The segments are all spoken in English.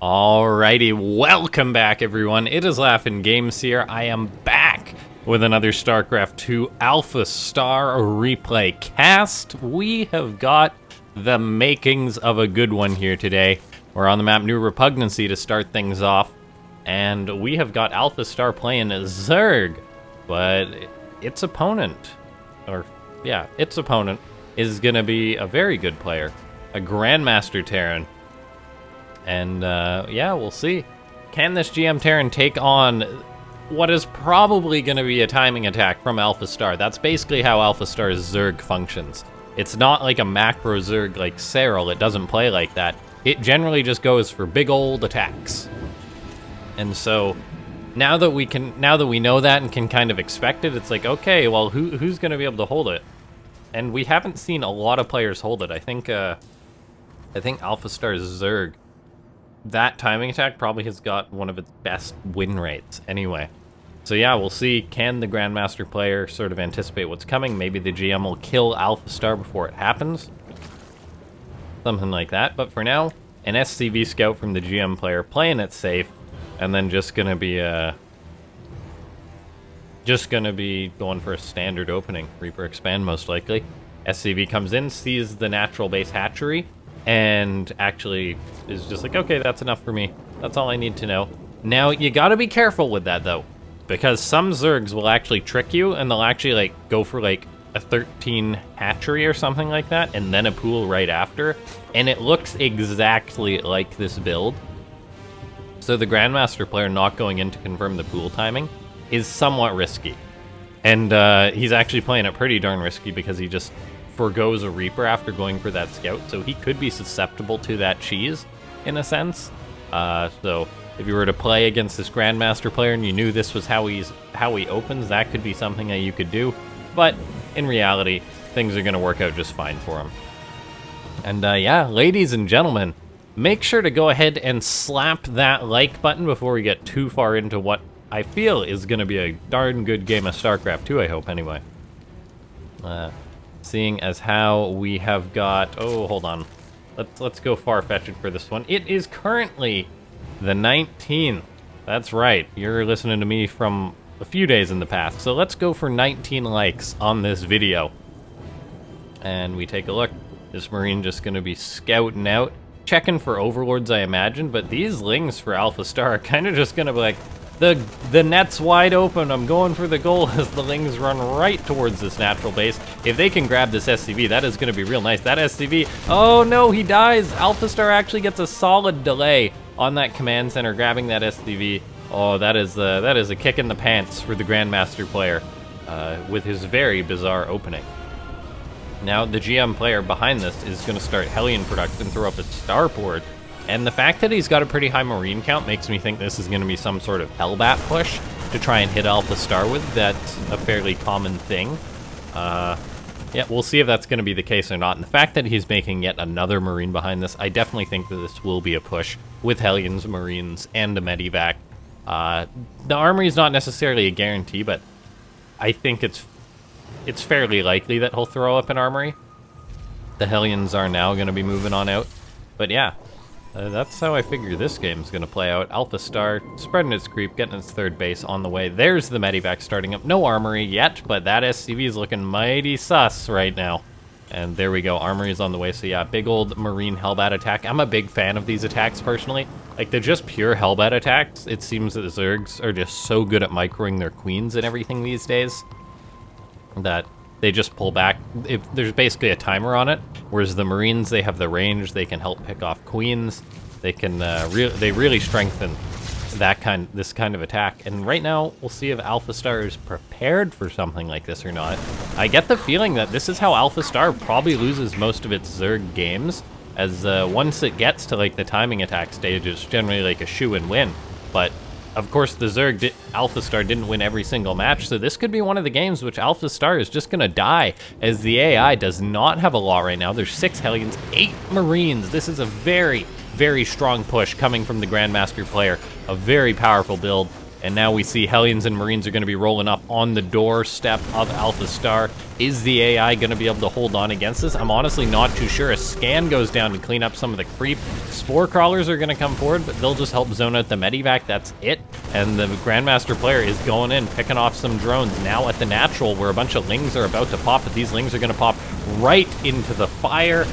Alrighty, welcome back everyone. It is LaughNgamez here. I am back with another Starcraft 2 AlphaStar replay cast. We have got the makings of a good one here today. We're on the map New Repugnancy to start things off, and we have got AlphaStar playing Zerg, but its opponent, is gonna be a very good player, a Grandmaster Terran. And, yeah, we'll see. Can this GM Terran take on what is probably going to be a timing attack from AlphaStar? That's basically how AlphaStar's Zerg functions. It's not like a macro Zerg like Serral. It doesn't play like that. It generally just goes for big old attacks. And so, now that we know that and can kind of expect it, it's like, okay, well, who's going to be able to hold it? And we haven't seen a lot of players hold it. I think AlphaStar's Zerg, that timing attack probably has got one of its best win rates anyway. So yeah, we'll see. Can the Grandmaster player sort of anticipate what's coming? Maybe the GM will kill AlphaStar before it happens. Something like that. But for now, an SCV scout from the GM player playing it safe, and then just gonna be going for a standard opening. Reaper expand most likely. SCV comes in, sees the natural base hatchery, and actually is just like, okay, that's enough for me. That's all I need to know. Now, you gotta be careful with that, though, because some Zergs will actually trick you, and they'll actually, like, go for, like, a 13 hatchery or something like that, and then a pool right after, and it looks exactly like this build. So the Grandmaster player not going in to confirm the pool timing is somewhat risky. And he's actually playing it pretty darn risky because he just forgoes a Reaper after going for that scout, so he could be susceptible to that cheese, in a sense. So if you were to play against this Grandmaster player and you knew this was how he opens, that could be something that you could do. But in reality, things are going to work out just fine for him. And yeah, ladies and gentlemen, make sure to go ahead and slap that like button before we get too far into what I feel is going to be a darn good game of StarCraft 2, I hope, anyway. Seeing as how we have got... Oh, hold on. Let's go far-fetched for this one. It is currently the 19th. That's right. You're listening to me from a few days in the past. So let's go for 19 likes on this video. And we take a look. This Marine just going to be scouting out. Checking for Overlords, I imagine. But these Lings for AlphaStar are kind of just going to be like, the net's wide open, I'm going for the goal as the Lings run right towards this natural base. If they can grab this SCV, that is going to be real nice. That SCV, oh no, he dies. AlphaStar actually gets a solid delay on that command center, grabbing that SCV. Oh, that is a kick in the pants for the Grandmaster player with his very bizarre opening. Now, the GM player behind this is going to start Hellion production, throw up a starport. And the fact that he's got a pretty high Marine count makes me think this is going to be some sort of Hellbat push to try and hit AlphaStar with. That's a fairly common thing. Yeah, we'll see if that's going to be the case or not. And the fact that he's making yet another Marine behind this, I definitely think that this will be a push with Hellions, Marines, and a Medivac. The Armory is not necessarily a guarantee, but I think it's fairly likely that he'll throw up an Armory. The Hellions are now going to be moving on out. But yeah. That's how I figure this game's gonna play out. AlphaStar spreading its creep, getting its third base on the way. There's the Medivac starting up. No Armory yet, but that SCV is looking mighty sus right now. And there we go, Armory is on the way. So yeah, big old Marine Hellbat attack. I'm a big fan of these attacks, personally. Like, they're just pure Hellbat attacks. It seems that the Zergs are just so good at microing their queens and everything these days that they just pull back. There's basically a timer on it, whereas the Marines, they have the range, they can help pick off queens, they can they really strengthen this kind of attack. And right now, we'll see if AlphaStar is prepared for something like this or not. I get the feeling that this is how AlphaStar probably loses most of its Zerg games, as once it gets to like the timing attack stage, it's generally like a shoe-in win. But of course, the AlphaStar didn't win every single match, so this could be one of the games which AlphaStar is just going to die, as the AI does not have a lot right now. There's 6 Hellions, 8 Marines. This is a very, very strong push coming from the Grandmaster player. A very powerful build. And now we see Hellions and Marines are going to be rolling up on the doorstep of AlphaStar. Is the AI going to be able to hold on against this? I'm honestly not too sure. A scan goes down to clean up some of the creep. Spore crawlers are going to come forward, but they'll just help zone out the medivac. That's it. And the Grandmaster player is going in, picking off some drones. Now at the natural, where a bunch of lings are about to pop, but these lings are going to pop right into the fire.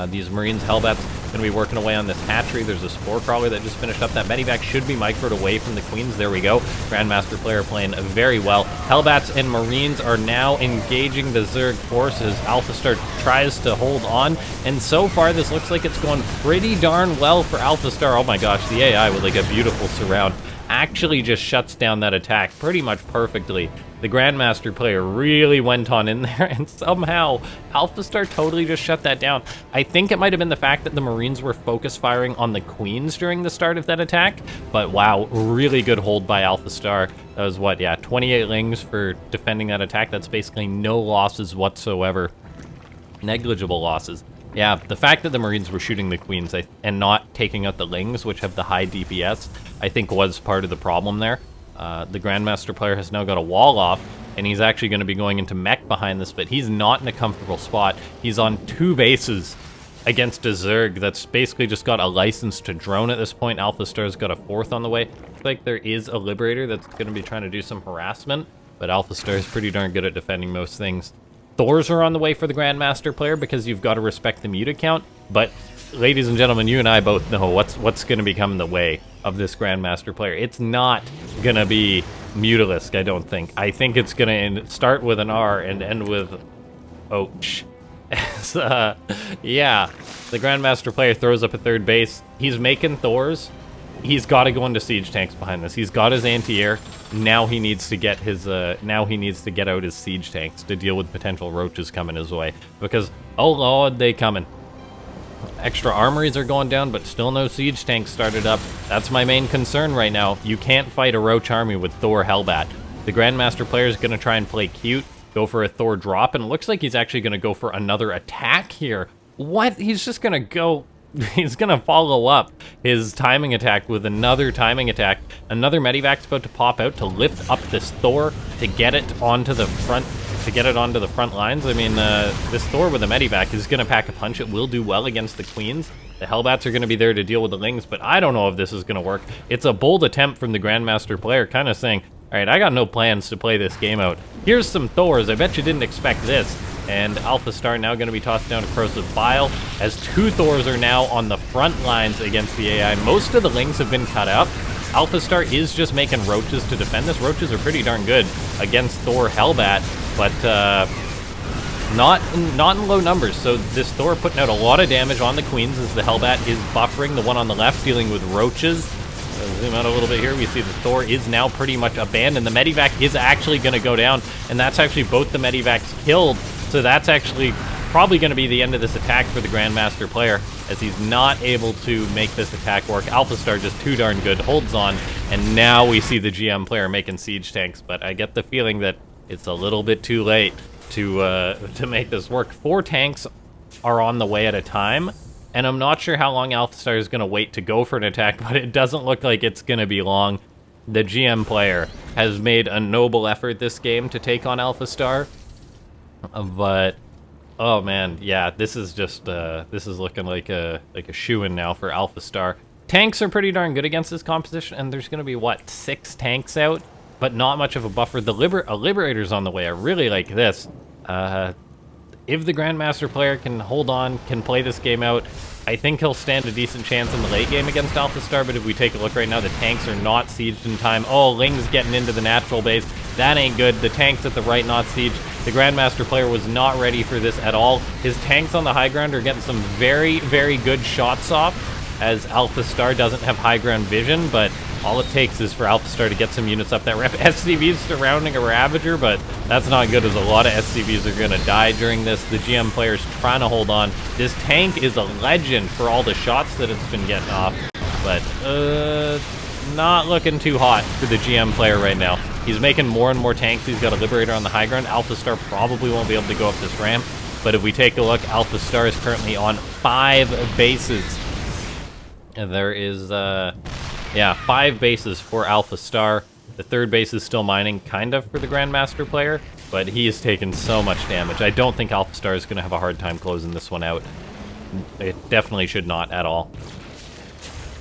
These Marines, Hellbats, going to be working away on this hatchery. There's a Spore Crawler that just finished up. That medivac should be microed away from the Queens. There we go. Grandmaster player playing very well. Hellbats and Marines are now engaging the Zerg forces. AlphaStar tries to hold on, and so far this looks like it's going pretty darn well for AlphaStar. Oh my gosh, the AI with like a beautiful surround actually just shuts down that attack pretty much perfectly. The Grandmaster player really went on in there, and somehow AlphaStar totally just shut that down. I think it might have been the fact that the Marines were focus firing on the Queens during the start of that attack, but wow, really good hold by AlphaStar. That was what, yeah, 28 lings for defending that attack. That's basically no losses whatsoever. Negligible losses. Yeah, the fact that the Marines were shooting the Queens and not taking out the lings, which have the high DPS, I think was part of the problem there. The Grandmaster player has now got a wall off, and he's actually going to be going into mech behind this, but he's not in a comfortable spot. He's on 2 bases against a Zerg that's basically just got a license to drone at this point. AlphaStar's got a 4th on the way. Looks like there is a Liberator that's going to be trying to do some harassment, but AlphaStar is pretty darn good at defending most things. Thors are on the way for the Grandmaster player because you've got to respect the muta count, but ladies and gentlemen, you and I both know what's going to become the way of this Grandmaster player. It's not going to be Mutalisk, I don't think. I think it's going to start with an R and end with Ouch. Yeah, the Grandmaster player throws up a 3rd base. He's making Thors. He's got to go into siege tanks behind this. He's got his anti-air. Now he needs to get his now he needs to get out his siege tanks to deal with potential roaches coming his way, because oh lord, they coming. Extra armories are going down, but still no siege tanks started up. That's my main concern right now. You can't fight a roach army with Thor Hellbat. The Grandmaster player is going to try and play cute, go for a Thor drop, and it looks like he's actually going to go for another attack here. What? He's just going to go... He's going to follow up his timing attack with another timing attack. Another medevac's about to pop out to lift up this Thor to get it onto the front... lines. I mean, this Thor with a medivac is going to pack a punch. It will do well against the Queens. The Hellbats are going to be there to deal with the Lings, but I don't know if this is going to work. It's a bold attempt from the Grandmaster player, kind of saying, all right, I got no plans to play this game out. Here's some Thors. I bet you didn't expect this. And AlphaStar now going to be tossed down to Corrosive Bile, as 2 Thors are now on the front lines against the AI. Most of the Lings have been cut up. AlphaStar is just making roaches to defend this. Roaches are pretty darn good against Thor Hellbat, but not in low numbers. So this Thor putting out a lot of damage on the Queens as the Hellbat is buffering the one on the left, dealing with roaches. Zoom out a little bit here. We see the Thor is now pretty much abandoned. The medivac is actually going to go down, and that's actually both the medivacs killed. So that's actually probably going to be the end of this attack for the Grandmaster player, as he's not able to make this attack work. AlphaStar just too darn good, holds on, and now we see the GM player making siege tanks, but I get the feeling that it's a little bit too late to make this work. 4 tanks are on the way at a time, and I'm not sure how long AlphaStar is going to wait to go for an attack, but it doesn't look like it's going to be long. The GM player has made a noble effort this game to take on AlphaStar, but oh man, yeah, this is just this is looking like a shoo-in now for AlphaStar. Tanks are pretty darn good against this composition, and there's gonna be what, 6 tanks out, but not much of a buffer. The Liberator's on the way. I really like this. If the Grandmaster player can hold on, can play this game out, I think he'll stand a decent chance in the late game against AlphaStar, but if we take a look right now, the tanks are not sieged in time. Oh, Ling's getting into the natural base. That ain't good. The tanks at the right not sieged. The Grandmaster player was not ready for this at all. His tanks on the high ground are getting some very, very good shots off, as AlphaStar doesn't have high ground vision, but all it takes is for AlphaStar to get some units up that ramp. SCVs surrounding a Ravager, but that's not good, as a lot of SCVs are going to die during this. The GM player's trying to hold on. This tank is a legend for all the shots that it's been getting off, but not looking too hot for the GM player right now. He's making more and more tanks. He's got a Liberator on the high ground. AlphaStar probably won't be able to go up this ramp, but if we take a look, AlphaStar is currently on 5 bases. And there is Yeah, 5 bases for AlphaStar. The third base is still mining, kind of, for the Grandmaster player, but he has taken so much damage. I don't think AlphaStar is going to have a hard time closing this one out. It definitely should not at all.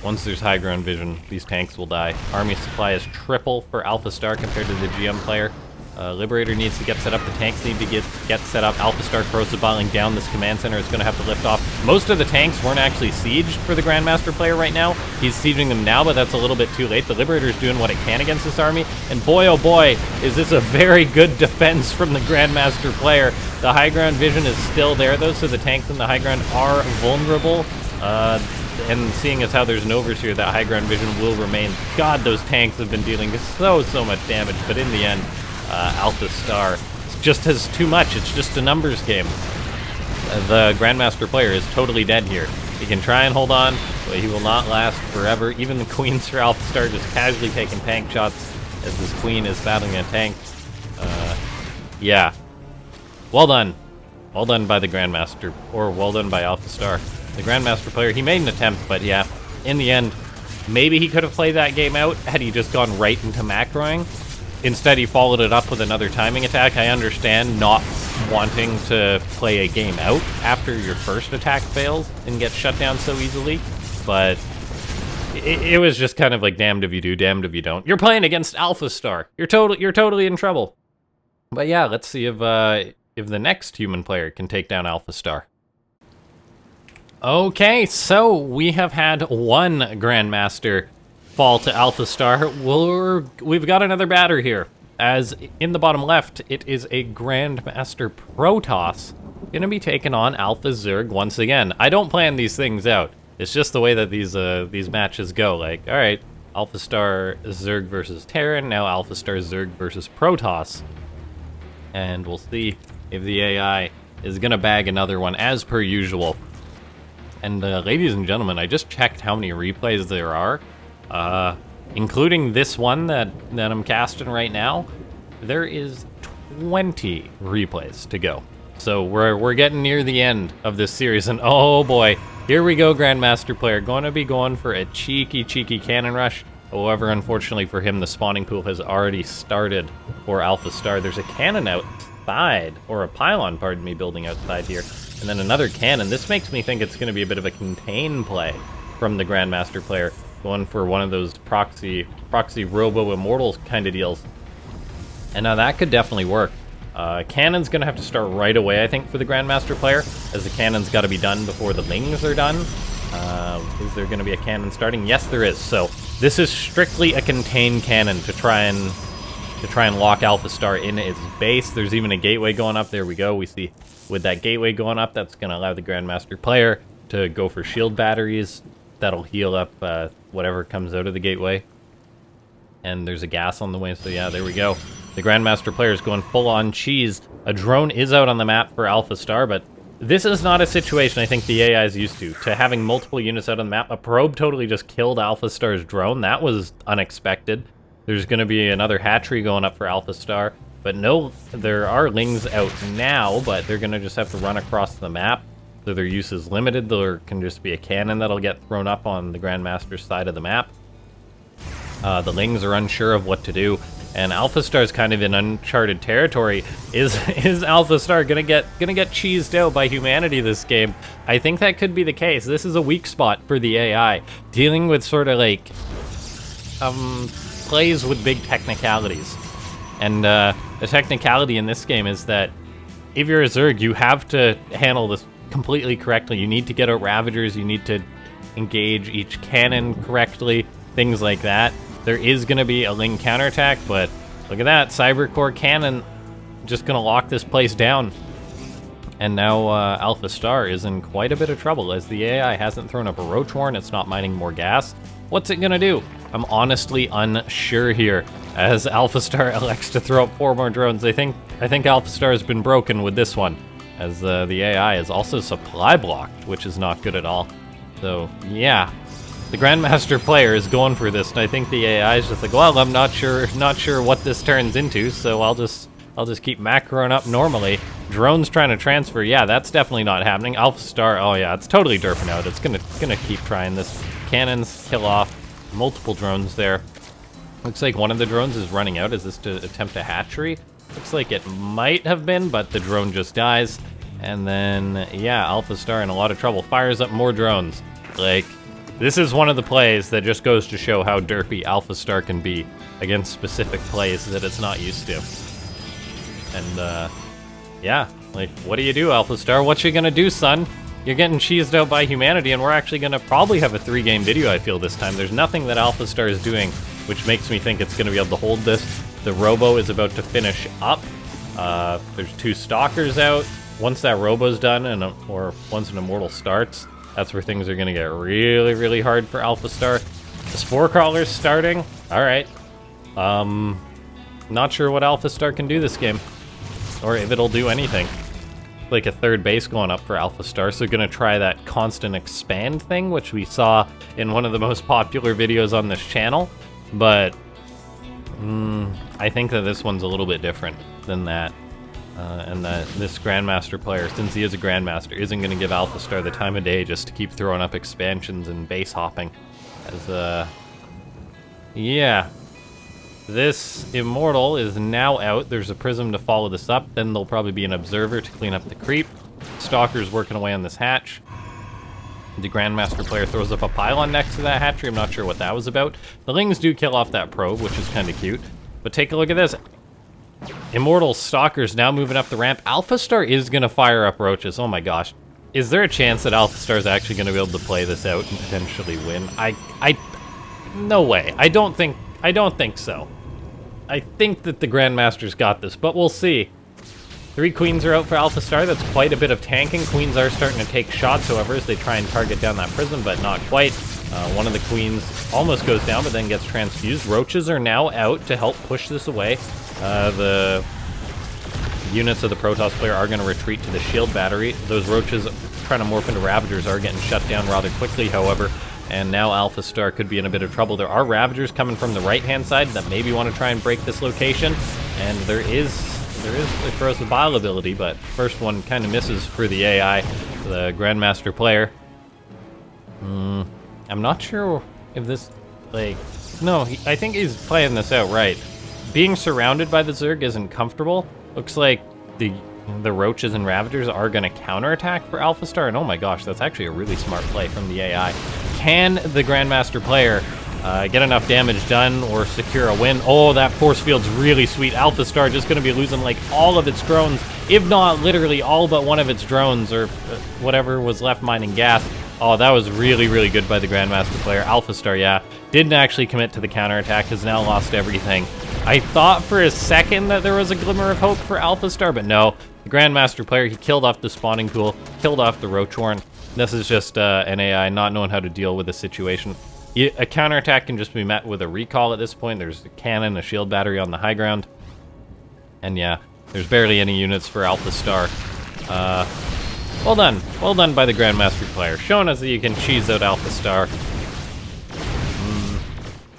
Once there's high ground vision, these tanks will die. Army supply is triple for AlphaStar compared to the GM player. Liberator needs to get set up. The tanks need to get set up. AlphaStar corrosive bottling down. This command center is going to have to lift off. Most of the tanks weren't actually sieged for the Grandmaster player right now. He's sieging them now, but that's a little bit too late. The Liberator's doing what it can against this army, and boy, oh boy, is this a very good defense from the Grandmaster player. The high ground vision is still there, though, so the tanks in the high ground are vulnerable. And seeing as how there's an overseer, that high ground vision will remain. God, those tanks have been dealing so much damage, but in the end, AlphaStar just has too much. It's just a numbers game. The Grandmaster player is totally dead here. He can try and hold on, but he will not last forever. Even the queens for AlphaStar just casually taking tank shots as this queen is battling a tank. Yeah. Well done. Well done by the Grandmaster, or well done by AlphaStar. The Grandmaster player, he made an attempt, but yeah, in the end, maybe he could have played that game out had he just gone right into macroing. Instead, he followed it up with another timing attack. I understand not wanting to play a game out after your first attack fails and gets shut down so easily, but it was just kind of like damned if you do, damned if you don't. You're playing against AlphaStar. You're totally in trouble. But yeah, let's see if the next human player can take down AlphaStar. Okay, so we have had one Grandmaster fall to AlphaStar. We've got another batter here. As in the bottom left, it is a Grandmaster Protoss going to be taking on Alpha Zerg once again. I don't plan these things out. It's just the way that these matches go. Like, all right, AlphaStar Zerg versus Terran, now AlphaStar Zerg versus Protoss. And we'll see if the AI is going to bag another one, as per usual. And ladies and gentlemen, I just checked how many replays there are. Including this one that I'm casting right now, there is 20 replays to go. So we're getting near the end of this series, and oh boy, here we go, Grandmaster player, going to be going for a cheeky cannon rush. However, unfortunately for him, the spawning pool has already started for AlphaStar. There's a cannon outside, or a pylon, pardon me, building outside here, and then another cannon. This makes me think it's going to be a bit of a contain play from the Grandmaster player, going for one of those proxy robo immortal kind of deals. And now that could definitely work. Cannon's going to have to start right away, I think, for the Grandmaster player, as the cannon's got to be done before the lings are done. Is there going to be a cannon starting? Yes, there is. So this is strictly a contain cannon to try and lock AlphaStar in its base. There's even a gateway going up. There we go. We see with that gateway going up, that's going to allow the Grandmaster player to go for shield batteries. That'll heal up whatever comes out of the gateway. And there's a gas on the way, so yeah, there we go. The Grandmaster player is going full-on cheese. A drone is out on the map for AlphaStar, but this is not a situation I think the AI is used to having multiple units out on the map. A probe totally just killed AlphaStar's drone. That was unexpected. There's going to be another hatchery going up for AlphaStar. But no, there are lings out now, but they're going to just have to run across the map. So their use is limited. There can just be a cannon that'll get thrown up on the Grandmaster's side of the map. The lings are unsure of what to do, and AlphaStar's kind of in uncharted territory. Is AlphaStar gonna get cheesed out by humanity this game? I think that could be the case. This is a weak spot for the AI, dealing with sort of like plays with big technicalities. And the technicality in this game is that if you're a Zerg, you have to handle this completely correctly. You need to get out Ravagers, you need to engage each cannon correctly, things like that. There is going to be a Ling counterattack, but look at that, Cybercore Cannon just going to lock this place down. And now AlphaStar is in quite a bit of trouble, as the AI hasn't thrown up a Roach Warren, it's not mining more gas. What's it going to do? I'm honestly unsure here, as AlphaStar elects to throw up 4 more drones. I think AlphaStar has been broken with this one, as the AI is also supply blocked, which is not good at all. So, yeah. The Grandmaster player is going for this, and I think the AI is just like, well, I'm not sure what this turns into, so I'll just keep macroing up normally. Drones trying to transfer, yeah, that's definitely not happening. AlphaStar, oh yeah, it's totally derping out. It's gonna keep trying this. Cannons kill off multiple drones there. Looks like one of the drones is running out. Is this to attempt a hatchery? Looks like it might have been, but the drone just dies. And then, yeah, AlphaStar in a lot of trouble. Fires up more drones. Like, this is one of the plays that just goes to show how derpy AlphaStar can be against specific plays that it's not used to. And, yeah, like, what do you do, AlphaStar? What you gonna do, son? You're getting cheesed out by humanity, and we're actually gonna probably have a 3-game video, I feel, this time. There's nothing that AlphaStar is doing which makes me think it's gonna be able to hold this. The Robo is about to finish up. There's 2 Stalkers out. Once that Robo's done, or once an Immortal starts, that's where things are gonna get really, really hard for AlphaStar. The Spore Crawler's starting. Alright. Not sure what AlphaStar can do this game. Or if it'll do anything. Like a 3rd base going up for AlphaStar, so gonna try that constant expand thing, which we saw in one of the most popular videos on this channel. But I think that this one's a little bit different than that. And that this Grandmaster player, since he is a Grandmaster, isn't going to give AlphaStar the time of day just to keep throwing up expansions and base hopping. As, yeah. This Immortal is now out. There's a Prism to follow this up. Then there'll probably be an Observer to clean up the creep. Stalker's working away on this hatch. The Grandmaster player throws up a pylon next to that hatchery. I'm not sure what that was about. The Lings do kill off that probe, which is kind of cute. But take a look at this. Immortal Stalker's now moving up the ramp. AlphaStar is going to fire up roaches. Oh my gosh. Is there a chance that AlphaStar is actually going to be able to play this out and potentially win? No way. I don't think so. I think that the Grandmaster's got this, but we'll see. 3 Queens are out for AlphaStar. That's quite a bit of tanking. Queens are starting to take shots, however, as they try and target down that Prism, but not quite. One of the Queens almost goes down, but then gets transfused. Roaches are now out to help push this away. The units of the Protoss player are going to retreat to the shield battery. Those Roaches trying to morph into Ravagers are getting shut down rather quickly, however, and now AlphaStar could be in a bit of trouble. There are Ravagers coming from the right-hand side that maybe want to try and break this location, and there is the Corrosive Bile ability, but first one kind of misses for the AI, the Grandmaster player. I'm not sure if this, like, no, I think he's playing this out right. Being surrounded by the Zerg isn't comfortable. Looks like the Roaches and Ravagers are going to counterattack for AlphaStar, and oh my gosh, that's actually a really smart play from the AI. Can the Grandmaster player get enough damage done or secure a win? Oh, that force field's really sweet. AlphaStar just going to be losing like all of its drones, if not literally all but one of its drones, or whatever was left mining gas. Oh, that was really, really good by the Grandmaster player. AlphaStar, yeah, didn't actually commit to the counterattack, has now lost everything. I thought for a second that there was a glimmer of hope for AlphaStar, but no. The Grandmaster player, he killed off the spawning pool, killed off the Roach Warren. This is just an AI not knowing how to deal with the situation. A counterattack can just be met with a recall at this point. There's a cannon, a shield battery on the high ground. And yeah, there's barely any units for AlphaStar. Well done by the Grandmaster player, showing us that you can cheese out AlphaStar.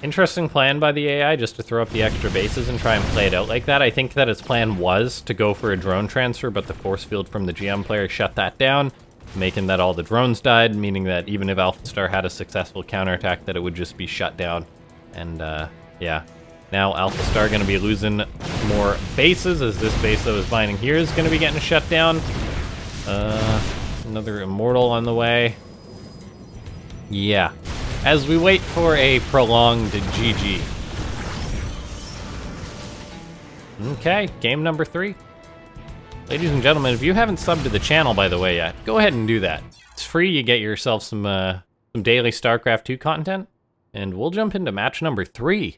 Interesting plan by the AI, just to throw up the extra bases and try and play it out like that. I think that its plan was to go for a drone transfer, but the force field from the GM player shut that down, making that all the drones died, meaning that even if AlphaStar had a successful counterattack, that it would just be shut down. And yeah, now AlphaStar going to be losing more bases, as this base that was mining here is going to be getting shut down. Another Immortal on the way. Yeah. As we wait for a prolonged GG. Okay, game number 3. Ladies and gentlemen, if you haven't subbed to the channel, by the way, yet, go ahead and do that. It's free, you get yourself some daily StarCraft 2 content, and we'll jump into match number 3.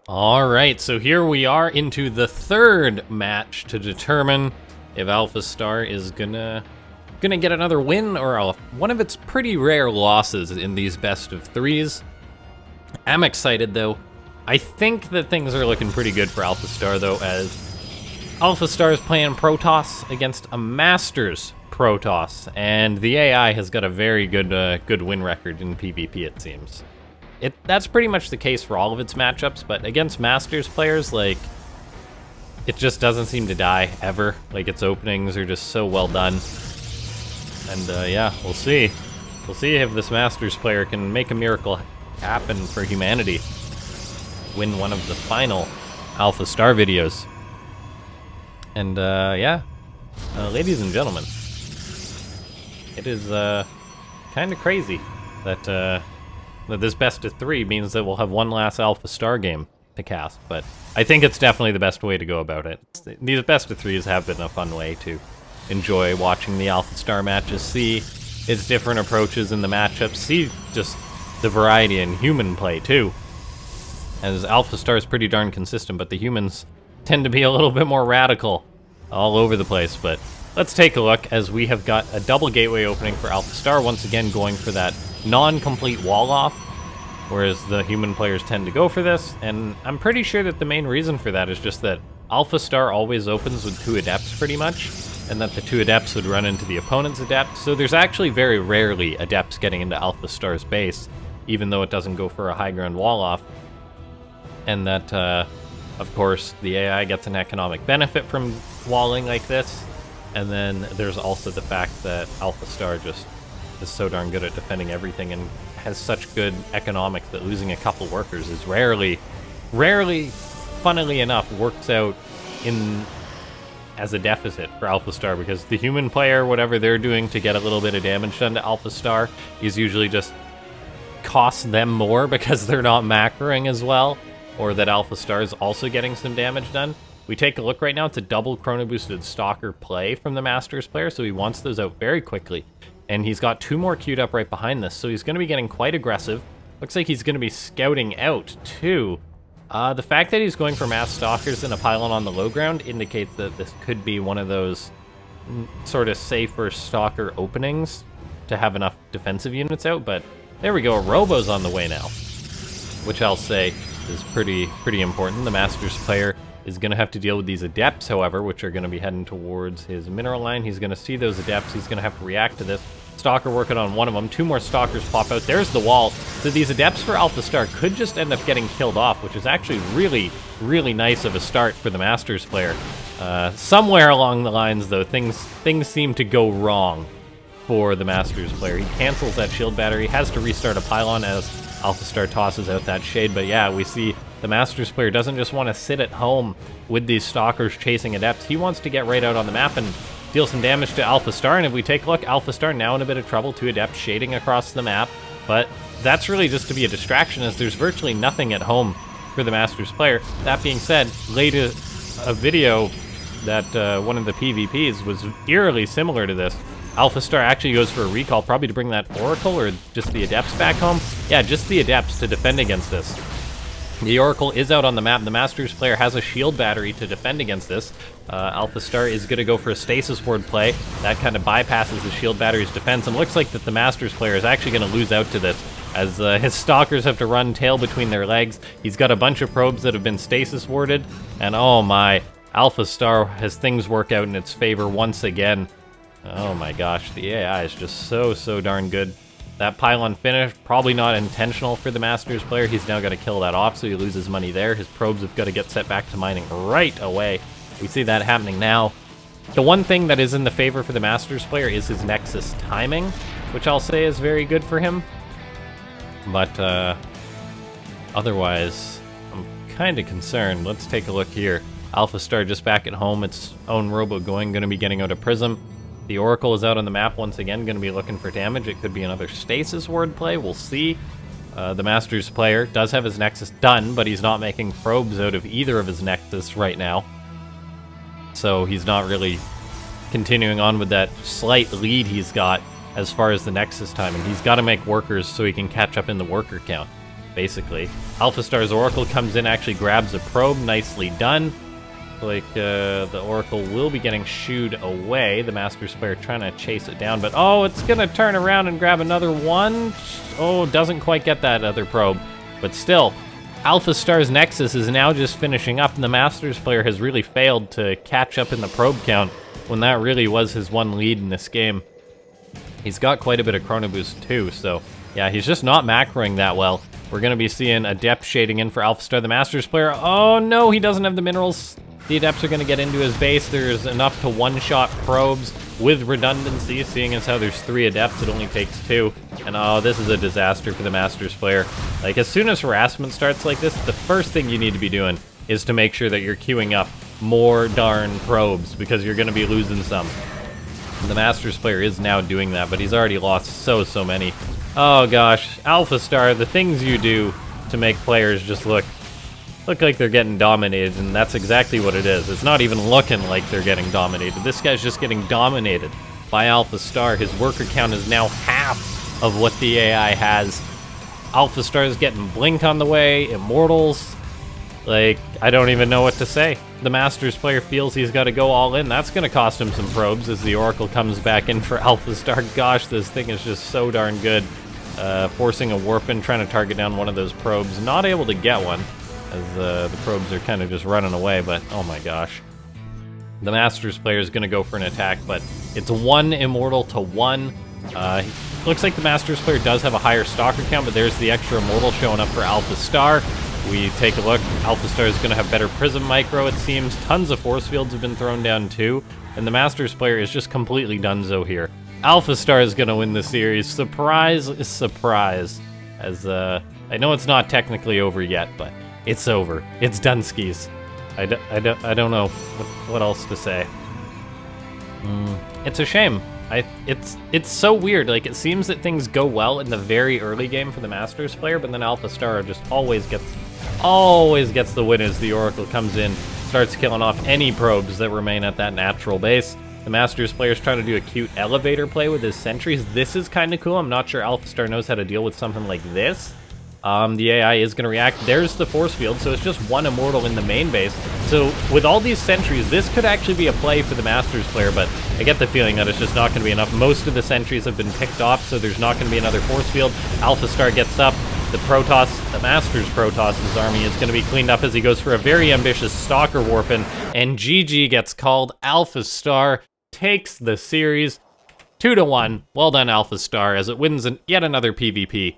Alright, so here we are into the 3rd match to determine if AlphaStar is gonna get another win or one of its pretty rare losses in these best of 3s. I'm excited though. I think that things are looking pretty good for AlphaStar though, as AlphaStar is playing Protoss against a Masters Protoss, and the AI has got a very good win record in PvP, it seems. That's pretty much the case for all of its matchups, but against Masters players, like, it just doesn't seem to die, ever. Like, its openings are just so well done. And, yeah, we'll see. We'll see if this Masters player can make a miracle happen for humanity. Win one of the final AlphaStar videos. And yeah, ladies and gentlemen, it is kind of crazy that that this best of 3 means that we'll have one last AlphaStar game to cast, but I think it's definitely the best way to go about it. These best of 3s have been a fun way to enjoy watching the AlphaStar matches, see its different approaches in the matchups, see just the variety in human play too. As AlphaStar is pretty darn consistent, but the humans tend to be a little bit more radical all over the place. But let's take a look, as we have got a double gateway opening for AlphaStar, once again going for that non-complete wall off, whereas the human players tend to go for this. And I'm pretty sure that the main reason for that is just that AlphaStar always opens with 2 adepts pretty much, and that the 2 adepts would run into the opponent's adepts. So there's actually very rarely adepts getting into AlphaStar's base, even though it doesn't go for a high ground wall off. And that, of course, the AI gets an economic benefit from walling like this. And then there's also the fact that AlphaStar just is so darn good at defending everything and has such good economics that losing a couple workers is rarely, funnily enough, works out as a deficit for AlphaStar, because the human player, whatever they're doing to get a little bit of damage done to AlphaStar, is usually just costs them more because they're not macroing as well, or that AlphaStar is also getting some damage done. We take a look right now, it's a double chrono boosted Stalker play from the Masters player, so he wants those out very quickly. And he's got 2 more queued up right behind this, so he's going to be getting quite aggressive. Looks like he's going to be scouting out too. The fact that he's going for mass Stalkers and a pylon on the low ground indicates that this could be one of those sort of safer Stalker openings to have enough defensive units out, but there we go, a Robo's on the way now, which I'll say is pretty important. The Masters player is going to have to deal with these Adepts, however, which are going to be heading towards his mineral line. He's going to see those Adepts, he's going to have to react to this. Stalker working on one of them, 2 more Stalkers pop out, there's the wall. So these Adepts for AlphaStar could just end up getting killed off, which is actually really nice of a start for the Masters player. Somewhere along the lines, though, things seem to go wrong for the Masters player. He cancels that shield battery, has to restart a pylon as AlphaStar tosses out that shade, but yeah, we see the Masters player doesn't just want to sit at home with these Stalkers chasing Adepts. He wants to get right out on the map and deal some damage to AlphaStar, and if we take a look, AlphaStar now in a bit of trouble, 2 Adepts shading across the map, but that's really just to be a distraction, as there's virtually nothing at home for the Masters player. That being said, later a video that one of the PvPs was eerily similar to this. AlphaStar actually goes for a recall, probably to bring that Oracle or just the Adepts back home. Yeah, just the Adepts to defend against this. The Oracle is out on the map. The Masters player has a shield battery to defend against this. AlphaStar is going to go for a Stasis Ward play. That kind of bypasses the shield battery's defense, and looks like that the Masters player is actually going to lose out to this, as his Stalkers have to run tail between their legs. He's got a bunch of probes that have been Stasis Warded, and oh my, AlphaStar has things work out in its favor once again. Oh my gosh, the AI is just so darn good. That pylon finish, probably not intentional for the Masters player. He's now got to kill that off, so he loses money there. His probes have got to get set back to mining right away. We see that happening now. The one thing that is in the favor for the Masters player is his Nexus timing, which I'll say is very good for him. But otherwise, I'm kind of concerned. Let's take a look here. AlphaStar just back at home, its own Robo going to be getting out of Prism. The Oracle is out on the map once again, going to be looking for damage. It could be another Stasis Ward play, we'll see. The Masters player does have his Nexus done, but he's not making probes out of either of his Nexus right now. So he's not really continuing on with that slight lead he's got as far as the Nexus timing. He's got to make workers so he can catch up in the worker count, basically. AlphaStar's Oracle comes in, actually grabs a probe, nicely done. Like, the Oracle will be getting shooed away. The Masters player trying to chase it down, but oh, it's gonna turn around and grab another one. Oh, doesn't quite get that other probe. But still, AlphaStar's Nexus is now just finishing up, and the Masters player has really failed to catch up in the probe count when that really was his one lead in this game. He's got quite a bit of Chrono Boost too, so yeah, he's just not macroing that well. We're gonna be seeing Adept shading in for AlphaStar, the Masters player. Oh no, he doesn't have the minerals. the Adepts are going to get into his base. There's enough to one-shot probes with redundancy, seeing as how there's 3 Adepts, it only takes 2. And oh, this is a disaster for the Masters player. Like, as soon as harassment starts like this, the first thing you need to be doing is to make sure that you're queuing up more darn probes, because you're going to be losing some. And the Masters player is now doing that, but he's already lost so many. Oh gosh, AlphaStar, the things you do to make players just look like they're getting dominated, and that's exactly what it is. It's not even looking like they're getting dominated. This guy's just getting dominated by AlphaStar. His worker count is now half of what the AI has. AlphaStar is getting Blink on the way, Immortals. Like, I don't even know what to say. The Masters player feels he's got to go all in. That's going to cost him some probes as the Oracle comes back in for AlphaStar. Gosh, this thing is just so darn good. Forcing a warp in, trying to target down one of those probes. Not able to get one, as the probes are kind of just running away, but oh my gosh. The Masters player is going to go for an attack, but it's 1 Immortal to 1. Looks like the Masters player does have a higher Stalker count, but there's the extra Immortal showing up for AlphaStar. We take a look. AlphaStar is going to have better Prism Micro, it seems. Tons of Force Fields have been thrown down too, and the Masters player is just completely donezo here. AlphaStar is going to win the series. Surprise, surprise. As, I know it's not technically over yet, but it's over. It's Dunskies. I don't know what else to say. It's a shame. It's so weird. Like, it seems that things go well in the very early game for the Masters player, but then AlphaStar just always gets the win as the Oracle comes in, starts killing off any probes that remain at that natural base. The Masters player's trying to do a cute elevator play with his sentries. This is kind of cool. I'm not sure AlphaStar knows how to deal with something like this. The AI is going to react. There's the force field, so it's just 1 Immortal in the main base. So with all these sentries, this could actually be a play for the Masters player, but I get the feeling that it's just not going to be enough. Most of the sentries have been picked off, so there's not going to be another force field. AlphaStar gets up. The Masters Protoss' army is going to be cleaned up as he goes for a very ambitious Stalker Warpin, and GG gets called. AlphaStar takes the series 2-1. Well done, AlphaStar, as it wins yet another PvP.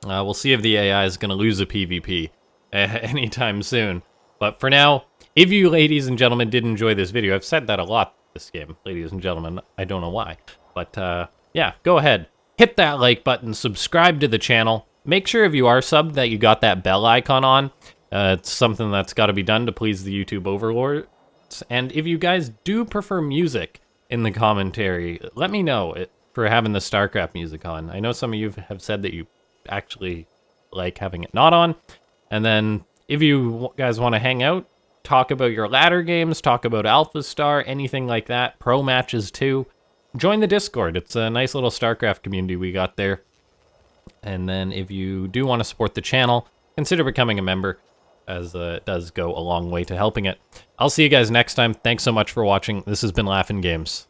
We'll see if the AI is going to lose a PvP anytime soon. But for now, if you, ladies and gentlemen, did enjoy this video, I've said that a lot this game, ladies and gentlemen, I don't know why. But yeah, go ahead, hit that like button, subscribe to the channel. Make sure if you are subbed that you got that bell icon on. It's something that's got to be done to please the YouTube overlords. And if you guys do prefer music in the commentary, let me know for having the Starcraft music on. I know some of you have said that you actually like having it not on. And then if you guys want to hang out, talk about your ladder games, talk about AlphaStar, anything like that, pro matches too, join the Discord. It's a nice little Starcraft community we got there. And then if you do want to support the channel, consider becoming a member, as it does go a long way to helping it. I'll see you guys next time. Thanks so much for watching. This has been LaughNgamez.